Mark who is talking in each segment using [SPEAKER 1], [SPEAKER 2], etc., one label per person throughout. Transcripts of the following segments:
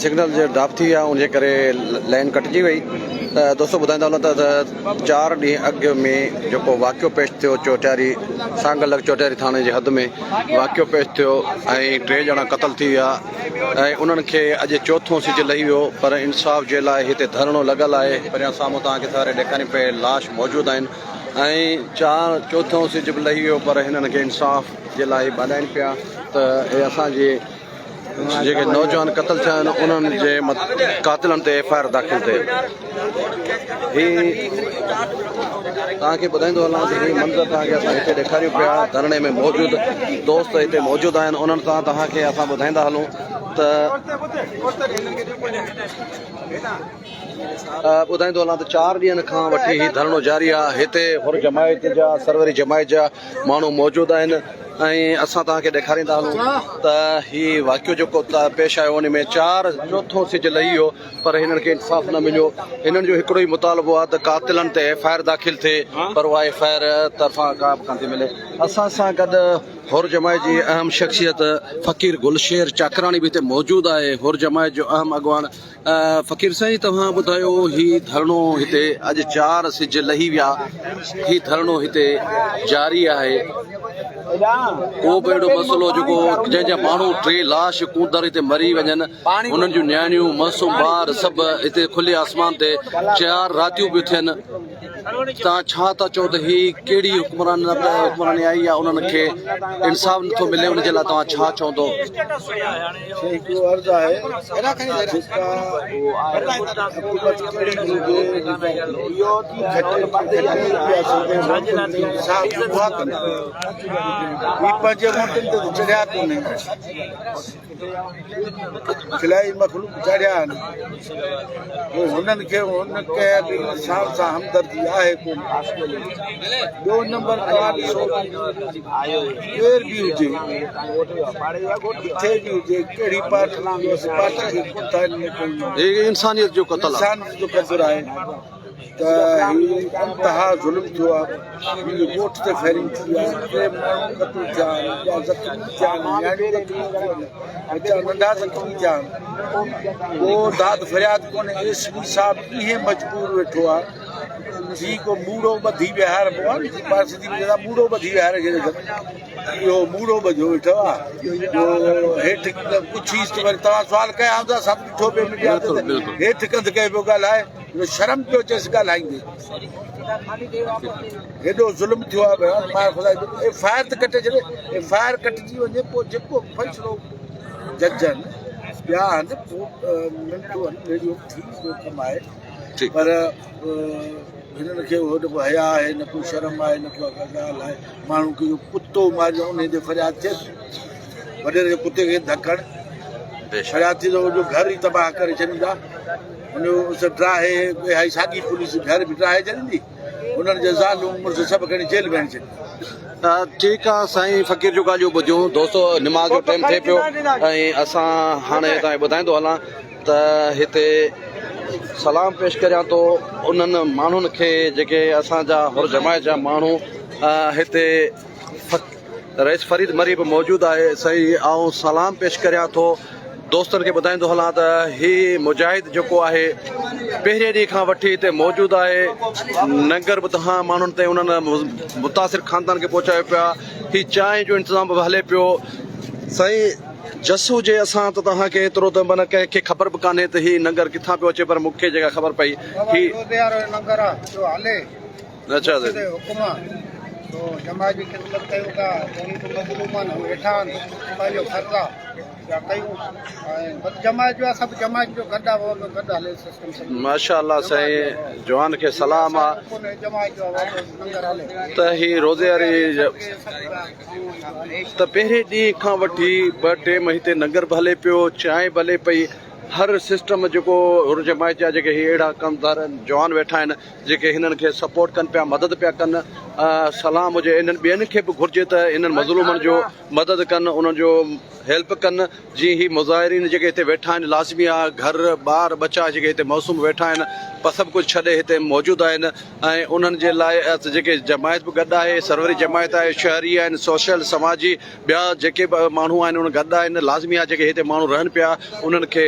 [SPEAKER 1] Signal जो drop थी आहे उनजे करे लाइन कटिजी वई। दोस्तों ॿुधाईंदा हलूं त 4 ॾींहं अॻु में जेको वाक़ियो पेश थियो चौटियारी सांगल चौटियारी थाणे जे हद में वाक़ियो पेश थियो ऐं 3 ॼणा क़तल थी विया ऐं उन्हनि खे अॼु चौथों सिज लही वियो, पर इंसाफ़ जे लाइ हिते धरणो लॻल आहे। परियां साम्हूं तव्हांखे सारे ॾेखारियूं पिए लाश मौजूदु आहिनि ऐं चौथों सिज बि लही वियो, पर हिननि खे इंसाफ़ जे लाइ ॿाॾाइनि पिया त हे असांजे जेके नौजवान क़तल थिया आहिनि उन्हनि जे क़ातिलनि ते FIR दाख़िल थिए। हीअ तव्हांखे ॿुधाईंदो हलां त हीअ मंज़र तव्हांखे असां हिते ॾेखारियूं पिया धरणे में मौजूदु दोस्त हिते मौजूदु आहिनि। उन्हनि सां तव्हांखे असां ॿुधाईंदा हलूं त ॿुधाईंदो हलां त 4 ॾींहंनि खां वठी हीउ धरणो जारी आहे। हिते हुर जमायत जा सरवरी जमायत जा माण्हू मौजूदु आहिनि ऐं असां तव्हांखे ॾेखारींदा हलूं त हीउ वाक़ियो जेको पेश आयो उन में चौथों सिज लही वियो, पर हिननि खे इंसाफ़ न मिलियो। हिननि जो हिकिड़ो ई मुतालबो आहे त क़ातिलनि ते FIR दाख़िल थिए, पर उहा FIR तरफ़ां का बि कोन थी मिले। असां सां गॾु हुर जमायत जी अहम शख़्सियत फ़कीर गुलशेर चाकराणी बि हिते मौजूदु आहे, हुर जमायत जो अहम अॻवान। फ़कीर साईं, तव्हां ॿुधायो हीउ धरणो हिते अॼु 4 सिज लही विया, हीउ धरणो हिते जारी आहे। को बि अहिड़ो मसइलो जेको जंहिंजा माण्हू 3 लाश कूदर हिते मरी वञनि, हुननि जूं नियाणियूं मासूम ॿार सभु हिते खुले आसमान ते 4 रातियूं बि थियनि, तव्हां छा था चओ त हीअ कहिड़ी हुक्मरानी आई आहे, उन्हनि खे इंसाफ़ नथो मिले, उनजे लाइ तव्हां छा चवंदो?
[SPEAKER 2] खिलाई मखलूक चढ़िया आहिनि, हुननि खे हुनखे इंसाफ़ सां हमदर्दी आहे कोन। ॿियो नंबर केर बि हुजे, किथे बि हुजे, कहिड़ी पार्टी
[SPEAKER 1] इंसानियत जो क़तल आहे,
[SPEAKER 2] इंसानियत जो क़तल आहे। त हीउ इंतिहा ज़ुल्म थियो आहे, मुंहिंजे ॻोठ ते फायरिंग थी आहे, 3 माण्हू क़तल थिया आहिनि, ॿिया ज़ख़्मी थिया आहिनि, नियाणियूं ज़ख़्मी थिया आहिनि, बच्चा नंढा ज़ख़्मी थिया आहिनि। को दाद फरियाद कोन्हे। SP साहिबु ईअं मजबूर वेठो आहे जी को मूड़ो ॿधी विहारबो आहे, मूड़ो ॿधी विहारे छॾे, इहो मूड़ो ॿधियो वेठो आहे। हेठि पुछीस त वरी तव्हां सुवाल कया हूंदा, सभु ॾिठो पियो मीडिया ते, हेठि कंध कयो पियो ॻाल्हाए, शर्म पियो अचेसि ॻाल्हाईंदे। हेॾो ज़ुल्म थियो आहे FIR त कटे छॾे, FIR कटिजी वञे, पोइ जेको फ़ैसिलो जज आहिनि ॿिया आहिनि पोइ मिंटो रेडियो थी कमु आहे, पर हिननि खे उहो हया आहे, न को शर्म आहे, न को ॻाल्हि आहे। माण्हू खे कुतो मारियो, उन ते फरियाद थिए, वॾे कुते खे धकड़ फरियाद थी, जो घर ई तबाह करे छॾींदा, उनजो ड्राहे साॻी पुलिस घर बि ड्राहे छॾींदी, उन्हनि जे ज़ालूं मुड़ुस सभु खणी जेल में हणी छॾींदी।
[SPEAKER 1] ठीकु आहे साईं, फ़कीर जूं ॻाल्हियूं ॿुधियूं। दोस्तो निमाज़ जो टाइम थिए पियो ऐं असां हाणे तव्हांखे ॿुधाईंदो हलां त हिते सलाम पेश करियां थो उन्हनि माण्हुनि खे जेके असांजा हुर जमायत जा माण्हू हिते रईस फरीद मरी बि मौजूदु आहे। सही ऐं सलाम पेश करियां थो दोस्तनि खे ॿुधाईंदो हलां त हीउ मुजाहिद जेको आहे पहिरें ॾींहं खां वठी हिते मौजूदु आहे। लंगर बि तव्हां माण्हुनि ते उन्हनि मुतासिर ख़ानदान खे पहुचायो पिया। हीउ चांहि जो इंतज़ाम बि हले पियो। साईं जसू जे असां त तव्हांखे एतिरो त माना कंहिंखे ख़बर बि कान्हे त हीउ लंगर किथां पियो अचे, पर मूंखे जेका ख़बर पई हीउ अच्छा
[SPEAKER 2] तो जमायत की खिदमत कयूं था, मज़लूमन वेठा आहिनि, पंहिंजो ख़र्च या कयूं ऐं जमायत जो सभु जमायत जो गॾु हले सिस्टम।
[SPEAKER 1] माशाअल्लाह साईं, जवान खे सलाम आहे त हीउ रोज़ेवारी त पहिरें ॾींहं खां वठी 2 टाइम हिते लंगर बि हले पियो, चांहि बि हले पई, हर सिस्टम जेको हुर जमायत जा जेके अहिड़ा कमदार जवान वेठा आहिनि जेके हिननि खे सपोर्ट कनि पिया, मदद पिया कनि। सलाम हुजे इन्हनि ॿियनि खे बि घुरिजे त इन्हनि मज़लूमनि जो मदद कनि उन्हनि जो हेल्प कनि जीअं ही मुज़ाहिरीन जेके हिते वेठा आहिनि लाज़मी आहे घर ॿार बचा जेके हिते मौसूम वेठा आहिनि सभु कुझु छॾे हिते मौजूदु आहिनि ऐं उन्हनि जे लाइ जेके जमायत बि गॾु आहे सरवरी जमायत आहे शहरी आहिनि सोशल समाजी ॿिया जेके बि माण्हू आहिनि उन गॾु आहिनि लाज़मी आहे जेके हिते माण्हू रहनि पिया उन्हनि खे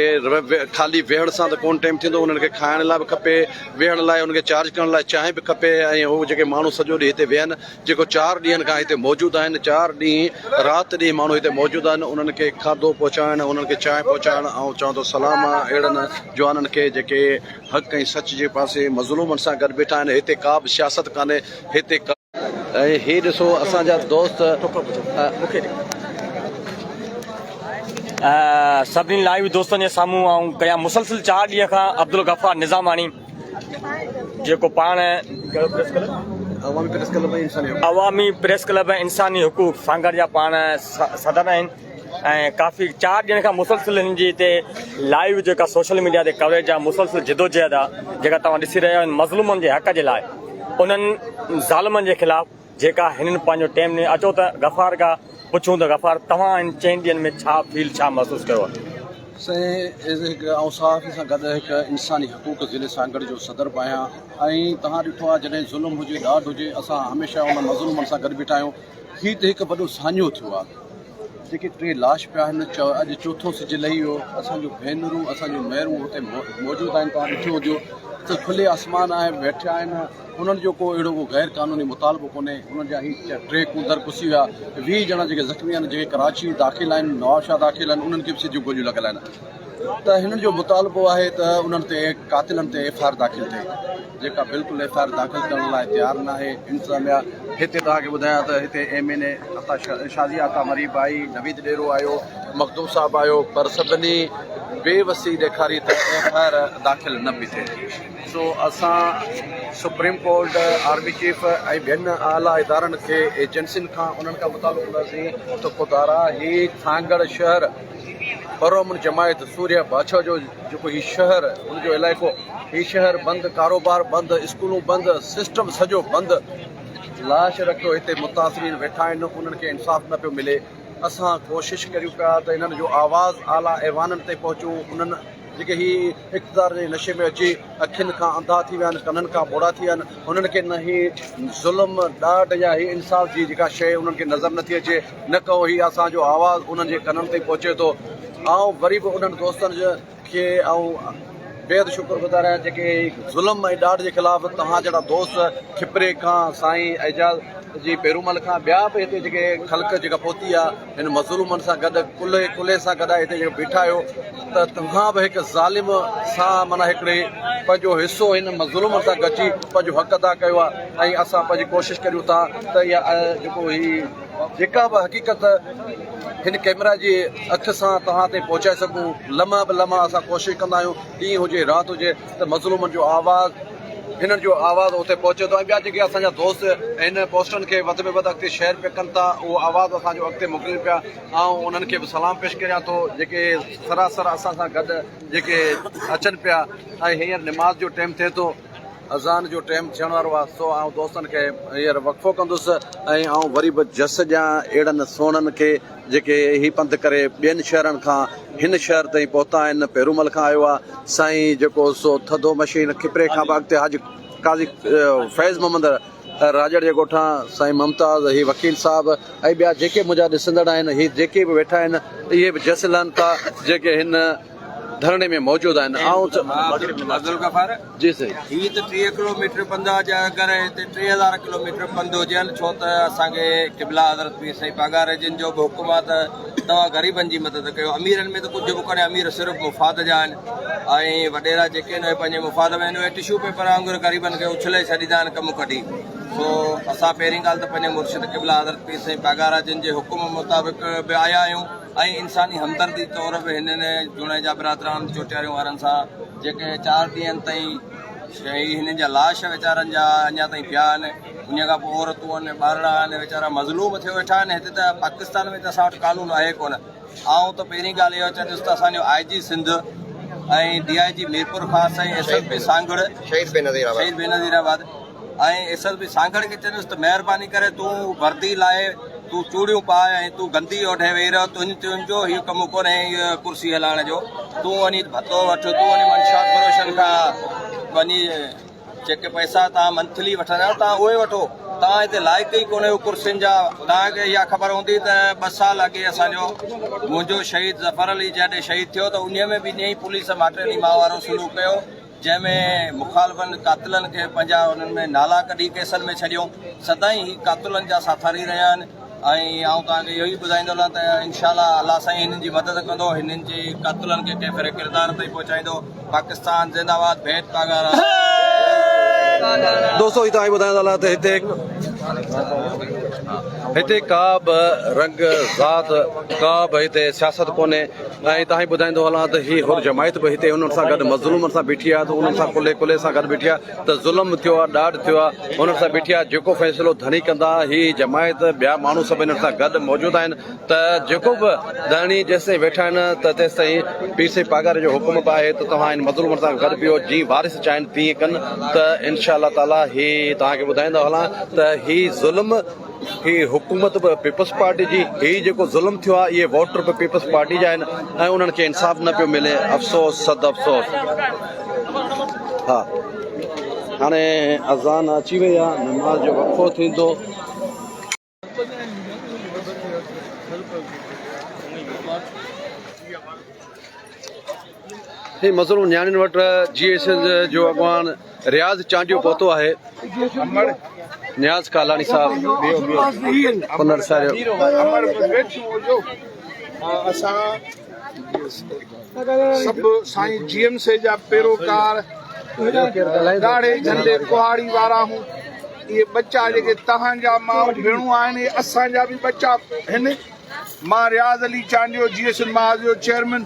[SPEAKER 1] ख़ाली वेहण सां त कोन टाइम थींदो उन्हनि खे खाइण लाइ बि खपे वेहण लाइ उनखे चार्ज करण लाइ चांहि बि खपे ऐं उहे जेके माण्हू सॼो ॾींहुं हिते वेहनि जेको 4 ॾींहंनि खां हिते मौजूदु आहिनि 4 ॾींहं राति ॾींहुं माण्हू हिते मौजूदु आहिनि उन्हनि खे खाधो पहुचाइण उन्हनि खे चांहि पहुचाइण ऐं चवां थो सलाम आहे अहिड़नि जवाननि खे जेके हक़ ऐं सच जे पासे मज़लूमनि सां गॾु बीठा आहिनि हिते का बि सियासत कान्हे हिते ऐं हीअ ॾिसो असांजा दोस्त
[SPEAKER 3] सभिनी लाइव दोस्तनि जे साम्हूं ऐं कया मुसलसिल 4 ॾींहं खां अब्दुल गफ़ार निज़ामानी जेको पाण अवामी प्रेस क्लब इंसानी हुकूक सांगर जा पाण सदर आहिनि ऐं काफ़ी 4 ॾींहंनि खां मुसलसिल हिन जी हिते लाइव जेका सोशल मीडिया ते कवरेज आहे मुसलसिल जिदोजहद आहे जेका तव्हां ॾिसी रहिया आहियो मज़लूमनि जे हक़ जे लाइ उन्हनि ज़ालिमनि जे ख़िलाफ़ु जेका हिननि पंहिंजो टाइम ॾिनो अचो त गफ़ार खां पुछूं त गफ़ार तव्हां इन 4 ॾींहंनि में छा फील छा महसूसु कयो आहे
[SPEAKER 1] साईं ऐं सहाफ़ी सां गॾु हिकु इंसानी हक़ूक़ ज़िले सांगड़ जो सदर बि आहियां ऐं तव्हां ॾिठो आहे जॾहिं ज़ुल्म हुजे ॾाढ हुजे असां हमेशह उन मज़लूमनि सां गॾु बीठा आहियूं हीअ त हिकु वॾो साञो थियो आहे जेके 3 लाश पिया आहिनि अॼु चौथो सिज लही वियो असांजूं भेनरूं असांजूं महिरूं हुते मौजूदु आहिनि तव्हां ॾिठो हुजो त खुले आसमान आहे वेठा आहिनि उन्हनि जो को अहिड़ो गैर क़ानूनी मुतालबो कोन्हे उन्हनि जा हीअ 3 कूदर घुसी विया 20 ॼणा जेके ज़ख़्मी आहिनि जेके कराची दाख़िल आहिनि नवाबशाह दाख़िल आहिनि उन्हनि खे बि सिजूं गोलियूं लॻल आहिनि त हिननि जो मुतालबो आहे त उन्हनि ते कातिलनि ते FIR दाख़िल थिए जेका बिल्कुलु FIR दाख़िल करण लाइ तयारु न आहे इंतज़ामिया हिते तव्हांखे ॿुधायां त हिते MNA शाज़िया अता मरीब आई नवीद डेरो आयो मखदूम साहिबु आयो पर सभिनी बेवसी ॾेखारी त FIR दाख़िल न पई थिए सो असां सुप्रीम कोर्ट आर्मी चीफ ऐं ॿियनि आला इदारनि खे एजेंसियुनि खां उन्हनि खां मुतालबो कंदासीं त खुदारा हीअ सांगड़ शहर बरोमन जमायत सूर्या बादशाह जो जेको हीउ शहर उनजो इलाइक़ो हीउ शहर बंदि कारोबार बंदि स्कूलूं बंदि सिस्टम सॼो बंदि लाश रखियो हिते मुतासिरीन वेठा आहिनि उन्हनि खे इंसाफ़ न पियो मिले असां कोशिशि करियूं पिया त इन्हनि जो आवाज़ आला ऐवाननि ते पहुचूं उन्हनि जेके हीअ इक़्तिदार जे नशे में अची अखियुनि खां अंधा थी विया आहिनि कननि खां बोड़ा थी विया आहिनि हुननि खे न ही ज़ुल्म ॾाढ या ही इंसाफ़ जी जेका शइ उन्हनि खे नज़र नथी अचे न को हीअ असांजो आवाज़ु उन्हनि जे कननि ते पहुचे थो ऐं वरी बि उन्हनि दोस्तनि खे ऐं बेहद शुक्रगुज़ार आहियां जेके ज़ुल्म ऐं ॾाढ जे ख़िलाफ़ु तव्हां जहिड़ा दोस्त खिपरे खां साईं एजाज़ जी पेरूमल खां ॿिया बि हिते जेके ख़ल्क़ जेका पहुती आहे हिन मज़लूमनि सां गॾु कुल्हे सां गॾु हिते जेको बीठा आहियो त तव्हां बि हिकु ज़ालिम सां माना हिकिड़े पंहिंजो हिसो हिन मज़लूमनि सां गॾिजी पंहिंजो हक़ अदा कयो आहे ऐं असां पंहिंजी कोशिशि करियूं था त इहा जेको हीअ जेका बि हक़ीक़त हिन कैमरा जी अख सां तव्हां ताईं पहुचाए सघूं लम्हा बि लम्हा असां कोशिशि कंदा आहियूं ॾींहुं हुजे राति हुजे त मज़लूमनि जो आवाज़ु हिननि जो आवाज़ु उते पहुचे थो ऐं ॿिया जेके असांजा दोस्त हिन पोस्टरनि खे वधि में वधि अॻिते शेयर पिया कनि था उहो आवाज़ु असांजो अॻिते मोकिलिनि पिया ऐं उन्हनि खे बि सलाम पेश करियां थो जेके सरासर असां सां गॾु जेके अचनि पिया ऐं हींअर निमाज़ जो टाइम थिए थो अज़ान जो टाइम थियण वारो आहे सो आउं दोस्तनि खे हींअर वक़फ़ो कंदुसि ऐं आउं वरी बि जस ॾियां अहिड़नि सोननि खे जेके ही पंधु करे ॿियनि शहरनि खां हिन शहर ताईं पहुता आहिनि पेरूमल खां आयो आहे साईं जेको सो थधो मशीन खिपरे खां बि अॻिते हाजी काज़ी फैज़ मोहम्मद राजड़ जे ॻोठां साईं मुमताज़ ही वकील साहिबु ऐं ॿिया जेके मुंहिंजा ॾिसंदड़ आहिनि ही जेके बि वेठा आहिनि इहे बि जस लहनि था जेके हिन धरणे में मौजूदु आहिनि
[SPEAKER 4] अब्दुल गफ़ार
[SPEAKER 1] जी साईं
[SPEAKER 4] हीअ त 30 किलोमीटर पंधु आहे जा अगरि हिते 3000 किलोमीटर पंधु हुजनि छो त असांखे क़िबला हज़रत पीर साईं पगार जिन जो बि हुकुम आहे त तव्हां ग़रीबनि जी मदद कयो अमीरनि में त कुझु बि कोन्हे अमीर सिर्फ़ु मुफ़ाद जा आहिनि ऐं वॾेरा जेके आहिनि उहे पंहिंजे मुफ़ाद में आहिनि उहे टिशू पेपर वांगुरु ग़रीबनि खे उछले छॾींदा आहिनि कमु कढी सो असां पहिरीं ॻाल्हि त पंहिंजे मुर्शिद क़िबला हज़रत पीर साईं पगार जिन जे हुकुम मुताबिक़ बि आया आहियूं ऐं इंसानी हमदर्दी तौर बि हिननि जुड़े जा बिरादरान चोटियारियूं वारनि सां जेके 4 ॾींहंनि ताईं हिननि जा लाश वीचारनि जा अञा ताईं पिया आहिनि उन खां पोइ औरतूं आहिनि ॿारड़ा आहिनि वीचारा मज़लूम थियो वेठा आहिनि हिते त पाकिस्तान में त असां वटि कानून आहे कोन ऐं त पहिरीं ॻाल्हि इहो चवंदुसि त असांजो IG सिंध ऐं DIG मीरपुर ख़ासि ऐं SLP सांगड़ शहीद बेनज़ीराबाद ऐं एसएसपी सांगड़ खे चवंदुसि त महिरबानी करे तूं वर्दी लाइ तूं चूड़ियूं पाए ऐं तूं गंदी ओढे वेही रहो, तुंहिंजो हीउ कमु कोन्हे हीअ कुर्सी हलाइण जो। तूं वञी भतो वठि, तूं वञी मनशात फरोशन खां वञी जेके पैसा तव्हां मंथली वठंदा आहियो तव्हां उहे वठो, तव्हां हिते लाइक़ ई कोन्हे कुर्सियुनि जा। तव्हांखे इहा ख़बर हूंदी त 2 साल अॻे असांजो मुंहिंजो शहीद ज़फ़र अली जॾहिं शहीद थियो त उन में बि ईअं ई पुलिस माटेली मां वारो सलूक कयो, जंहिंमें मुखालफ़नि कातिलनि खे पंहिंजा उन्हनि में नाला कढी केसनि में छॾियूं। सदाईं ही कातिलनि जा साथारी रहिया आहिनि ऐं आउं तव्हांखे इहो ई ॿुधाईंदो हलां त इनशाला अलाह साईं हिननि जी मदद कंदो, हिननि जी कातिलनि खे कैफ़िर किरदार ताईं पहुचाईंदो। पाकिस्तान ज़िंदाबाद, भेद पागार।
[SPEAKER 1] दोस्तों ही तव्हांखे ॿुधाईंदो हलां त हिते का बि रंग ज़ात का बि हिते सियासत कोन्हे। ऐं तव्हांखे ॿुधाईंदो हलां त ही हुर जमायत बि हिते हुननि सां गॾु मज़लूमनि सां बीठी आहे, त उन्हनि सां कुले सां गॾु बीठी आहे, त ज़ुल्म थियो आहे, ॾाढ थियो आहे, हुननि सां बीठी आहे। जेको फ़ैसिलो धणी कंदा ही जमायत ॿिया माण्हू सभु हिननि सां गॾु मौजूदु आहिनि, त जेको बि धणी जेसिताईं वेठा आहिनि त तेसिताईं पीर साईं पागार जो हुकुम बि आहे त तव्हां हिन मज़लूमनि सां गॾु बीहो, जीअं वारिस चाहिनि तीअं कनि। त इनशा अल्लाह ताला ही तव्हांखे ॿुधाईंदो हलां त ही ज़ुल्म ही हुकूमत बि पीपल्स पार्टी जी, ही जेको ज़ुल्म थियो आहे इहे वोटर बि पीपल्स पार्टी जा आहिनि ऐं उन्हनि खे इंसाफ़ न पियो मिले। अफ़सोस सद अफ़सोस। हा, हाणे अज़ान अची वई आहे, नमाज़ जो वक़फ़ो थींदो। ही मज़लूम न्याणियुनि वटि GS जो अॻवान रियाज़ चांडियो पहुतो आहे। न्याज़ कालानी साहब पुनर
[SPEAKER 2] असां सभु साईं GMC जा पैरोकार ॾाढे झंडे कुहाड़ी वारा हूं। इहे बच्चा जेके तव्हांजा माउ भेणूं आहिनि इहे असांजा बि बच्चा आहिनि। मां रियाज़ अली चांडियो GS माज़ जो चेयरमैन,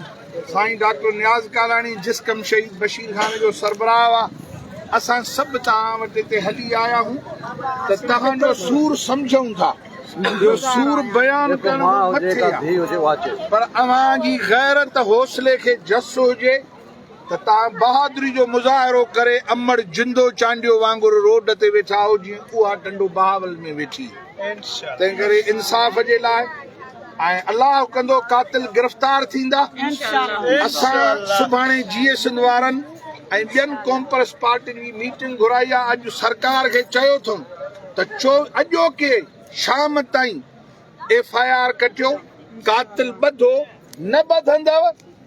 [SPEAKER 2] साईं डॉक्टर नियाज़ कालानी जिस कम शहीद बशीर खान जो सरबराह हुआ, असां सभु तव्हां वटि हिते हली आया हूं त तव्हांजो सूर सम्झूं था। इहो सूर बयानु करण मथे आहे, पर अव्हांजी गैरत हौसले खे जस हुजे त तव्हां बहादुरी जो मुज़ाहिरो करे अमड़ जिंदो चांडियो वांगुरु रोड ते वेठा हो जीअं उहा टंडो बहावल में वेठी। तंहिं करे इंसाफ़ जे लाइ ऐं अलाह कंदो कातिल गिरफ़्तार थींदा। असां सुभाणे GS वारनि ऐं ॿियनि कॉम्प्रेस पार्टियुनि जी मीटिंग घुराई आहे। अॼु सरकार खे चयो अथऊं त अॼोके शाम ताईं FIR कटियो, कातिल ॿधो, न ॿधंदव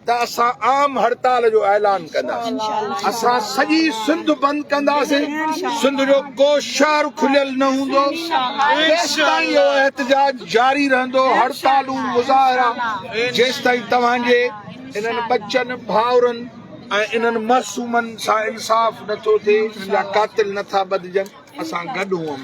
[SPEAKER 2] त असां आम हड़ताल जो ऐलान कंदासीं। असां सॼी सिंध बंदि कंदासीं, सिंध जो को शहर खुलियल न हूंदो, जेसिताईं इहो एहतजाज जारी रहंदो, हड़तालूं मुज़ाहिरा, जेसिताईं तव्हांजे इन्हनि बचनि भाउरनि ऐं इन्हनि मासूमनि सां इंसाफ़ नथो थिए, या कातिल नथा ॿधजनि, असां गॾु हूं।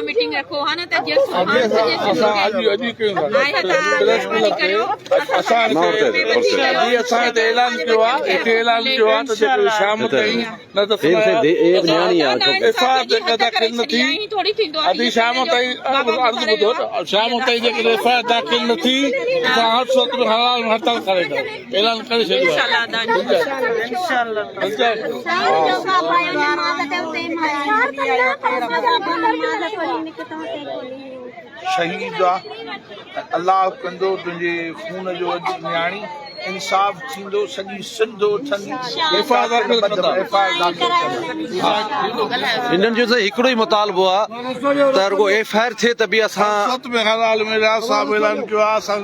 [SPEAKER 5] मीटिंग रखो है ना शहीद अल्लाह कंदो तुंहिंजे खून जो न्याणी इंसाफ़ थींदो सॼी सिंध उथंदी
[SPEAKER 1] हिननि जो त हिकिड़ो ई मुतालबो आहे त रुगो FIR थिए त बि असां
[SPEAKER 2] में हाल में रियाज़ साहब ऐलान कयो आहे असां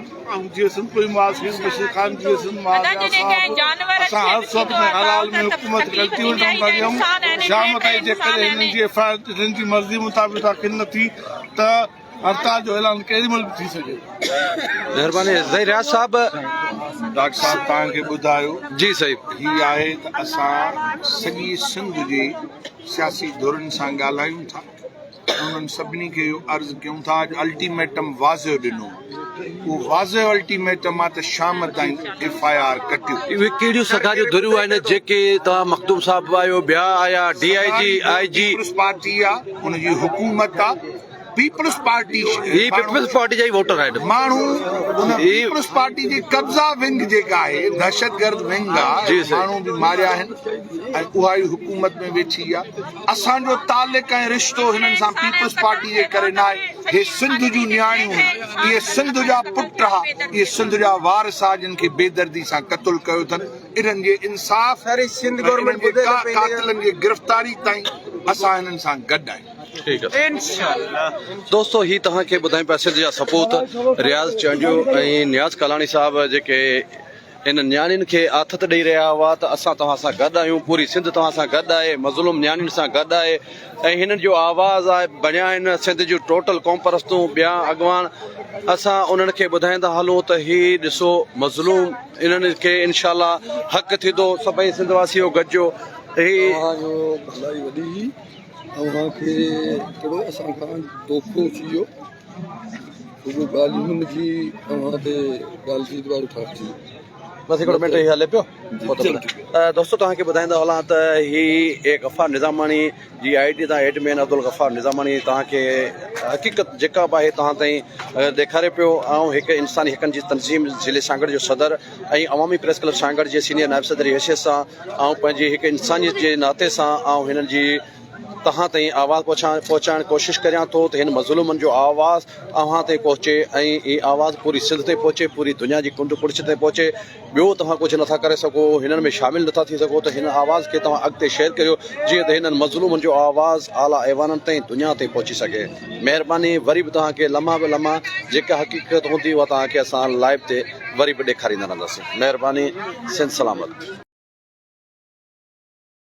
[SPEAKER 2] जीअं कोई बशीर खान जी असां हर सूरत में हलाल में हुकूमत गलती था कयूं शाम ताईं जेकॾहिं हिननि जी FIR हिननि जी मर्ज़ी मुताबिक़ आख़िर न थी त हड़ताल जो ऐलान केॾी महिल बि थी सघे।
[SPEAKER 1] महिरबानी रियाज़ साहब
[SPEAKER 5] डॉक्टर साहब तव्हांखे ॿुधायो
[SPEAKER 1] जी सही
[SPEAKER 5] ही आहे त असां सॼी सिंध जे सियासी धुरनि सां ॻाल्हायूं था उन्हनि सभिनी खे इहो अर्ज़ु कयूं था अॼु अल्टीमेटम वाज़ियो ॾिनो उहो वाज़ियो अल्टीमेटम आहे त शाम ताईं FIR कटियो
[SPEAKER 1] इहे कहिड़ियूं सरकार जूं धुरियूं आहिनि जेके तव्हां मखदूम साहब आहियो ॿिया आया DIG IG
[SPEAKER 5] पीपल्स पार्टी आहे हुनजी हुकूमत आहे पीपल्स पार्टी
[SPEAKER 1] ही पीपल्स पार्टी जा ई वोटर आहिनि
[SPEAKER 5] माण्हू हुन पीपल्स पार्टी जी कब्ज़ा विंग जेका आहे दहशतगर्द विंग आहे
[SPEAKER 1] जी, सही।
[SPEAKER 5] माण्हू बि मारिया आहिनि ऐं उहा ई हुकूमत में वेठी आहे असांजो तालिक़ ऐं रिश्तो हिननि सां पीपल्स पार्टी जे करे न आहे हे सिंध जूं नियाणियूं इहे सिंध जा पुट हुआ इहे सिंध जा वारिस आहे जिन खे बेदर्दी सां क़तल कयो अथनि इन्हनि जे इंसाफ़ सिंध गवर्नमेंट जे कातिलनि जी गिरफ़्तारी ताईं असां हिननि सां गॾु आहियूं
[SPEAKER 1] ठीक है दोस्तों ही तव्हांखे ॿुधायूं पिया सिंध जा सपूत रियाज़ चंडियो ऐं नियाज़ कलाणी साहब जेके इन नियाणियुनि खे आथत ॾेई रहिया हुआ त असां तव्हां सां गॾु आहियूं पूरी सिंध तव्हां सां गॾु आहे मज़लूम नियाणियुनि सां गॾु आहे ऐं हिननि जो आवाज़ आहे बणिया आहिनि सिंध जूं टोटल क़ौम परस्तूं ॿिया अॻवान असां उन्हनि खे ॿुधाईंदा हलूं त ही ॾिसो मज़लूम इन्हनि खे इनशाला हक़ थींदो सभई सिंधवासियो गॾिजो ही
[SPEAKER 2] भलाई वॾी तव्हांखे कहिड़ो असां खां धोखो थी वियो उहो ॻाल्हियुनि जी तव्हां ते ॻाल्हि जी द्वार ठाही
[SPEAKER 1] बस हिकिड़ो मिंट ही हले पियो दोस्तों तव्हांखे ॿुधाईंदा हलां त ही गफ़ार निज़ामानी जी ID तां एडमिन अब्दुल गफ़ार निज़ामानी तव्हांखे हक़ीक़त जेका बि आहे तव्हां ताईं ॾेखारे पियो ऐं हिकु इंसानी हक़नि जी तनज़ीम ज़िले सांगड़ जो सदर ऐं अवामी प्रेस क्लब सांगड़ जे सीनियर नायब सदर जी हैसियत सां ऐं पंहिंजी हिकु इंसानियत जे नाते सां ऐं हिननि जी तव्हां ताईं आवाज़ पहुचाइण कोशिशि करियां थो त हिन मज़लूमनि जो आवाज़ अव्हां ते पहुचे ऐं हीअ आवाज़ पूरी सिंध ते पहुचे पूरी दुनिया जी कुंड कुड़च ते पहुचे ॿियो तव्हां कुझु नथा करे सघो हिननि में शामिलु नथा थी सघो त हिन आवाज़ खे तव्हां अॻिते शेयर करियो जीअं त हिननि मज़लूमनि जो आवाज़ आला ऐवाननि ताईं दुनिया ते पहुची सघे महिरबानी वरी बि तव्हांखे लम्हा बि लम्हा जेका हक़ीक़त हूंदी उहा तव्हांखे असां लाइव ते वरी बि ॾेखारींदा रहंदासीं महिरबानी सिंध सलामत